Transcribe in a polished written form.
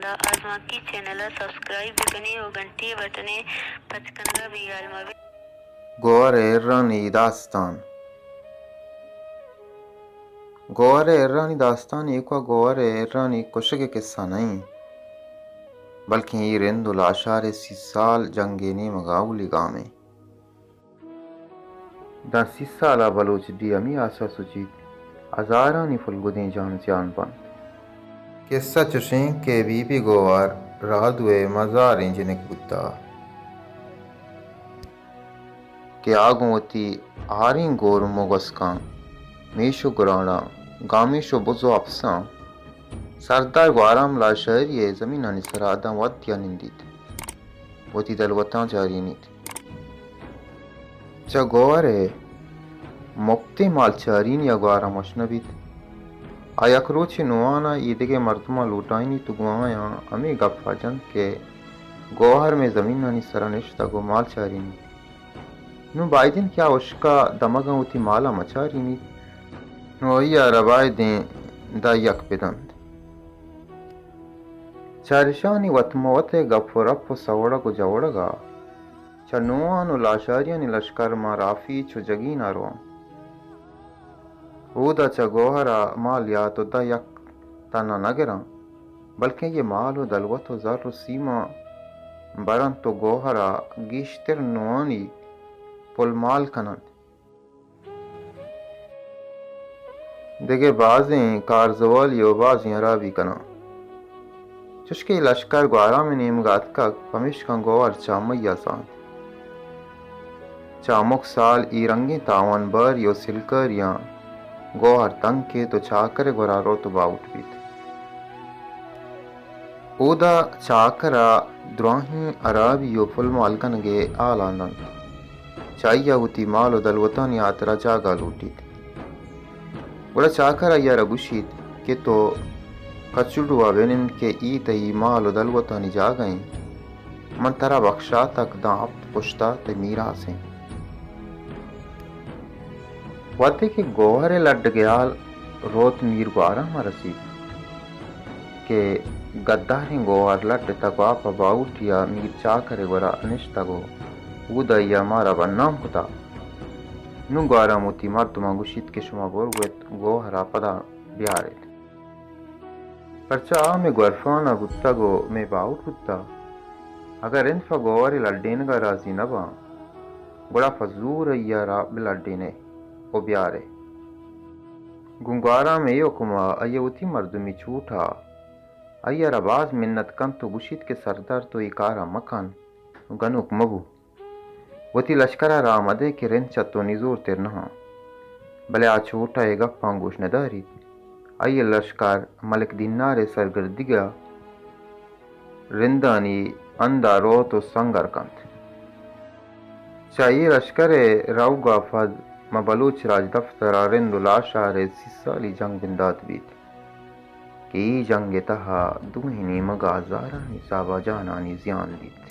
आजमा की channel subscribe कने और घंटी बटने पचकंदा भी आलमावी గోవర ఎర్రాని దాస్తాన్ గోవర ఎర్రాని दास्तान एक गोवर एर्रानी कुशग किस्सा नहीं बल्कि ये रेंदुल आशार सिसाल जंगेने मगाउली गामे दा सिसाला बलोच दियमी आसा सुचित हजारानी फुलगुदें जान बंद किस्सा चुशें के बीबी गोवर रादुए मजार इंजनिक बुद्धा के आगुवती आरिं गोर मोगस्कां मेशो गुराना गामेशो बुजो अफसा सरदार ग्वाराम ला शहरिये जमीनानी सरादा वत्या निंदित वती दलवता जारी नीत चा गोवरे मुक्ति माल चारीन या ग्वारा मशनबित आयकरोचे नुआना ईदगे मर्दमा लूटाइनी तुगवाया अमी गफा जन के गोहर में जमीनानी सरनिश्ता गो माल चारीनी नु बाइदिन क्या उसका दमगा उती माला मचारीनी नोया रवाय दें दा यक बिदंद चारिशानी वतमवते गफुरप सवड़ा को जवड़गा चनुआनु लाशारियानी लश्कर मा राफी छु जगी नारो ऊदा च गोहरा माल या तो दा यक तना नगरा बल्कि ये माल दलवतो जर सीमा बरन तो गोहरा गिश्तर नुआनी पुलमाल कनंद देगे बाजें कारजवाल यो बाजियां रावी कना चुशके लश्कर ग्वारा में नेमगात का पमिश का गोवर चामैया सांत चामुक साल ई रंगे तावन बर यो सिलकर या गोहर तंग के तो चाकर गोरारो तो बाउट बीत ओदा चाकरा द्राही अराबी यो फुल मालकन गे आलानंद चाहिया उती मालो दलवतानी आतरा जागा लूटीत बड़ा चाकर अय्या रघुशीत के तो कचुड़ुआ वेनिन के ई तई मालो दलवतानी जा गए मन तरा बख्शा तक दाप पुश्ता ते मीरा से वादे के गोहरे लड गयाल रोत मीर ग्वारा मरसी के गद्दारे गोहर लड तकवा पबाउटिया मीर चाकर गोरा अनिश्तगो उदया मारा बन्नाम कुता नु ग्वारा मोती मर्दमा गुशित के शुमा बोरगत गोहरा पदा ब्यारे परचा में ग्वरफाना गुत्ता गो में बाउट गुत्ता अगर इनफा गोवरे लड्डेन का राजी नबा बड़ा फजूर अय्यारा बिलड्डेने ओ ब्यारे गुंगारा में यो कुमा अय्यवती मर्दमी छूटा अय्यारा बाज मिन्नत कन तो गुशित के सरदार तो इकारा मकान गनुक मबू वती लश्करा रामदे के रिन चतो निजोर तिर नहा भले आ छोटा ए गप्पा गोश नदारी अय लश्कर मलिक दिनारे सरगर्दिगा रिंदानी अंदा रो तो संगर कंत चाहिए लश्करे राउगा फद म बलूच राज दफ्तर रिंदुलाशारे सिसाली जंग बिंदात बीत की जंग तहा दुहिनी मगा जारा निसाबा जानानी जियान बीत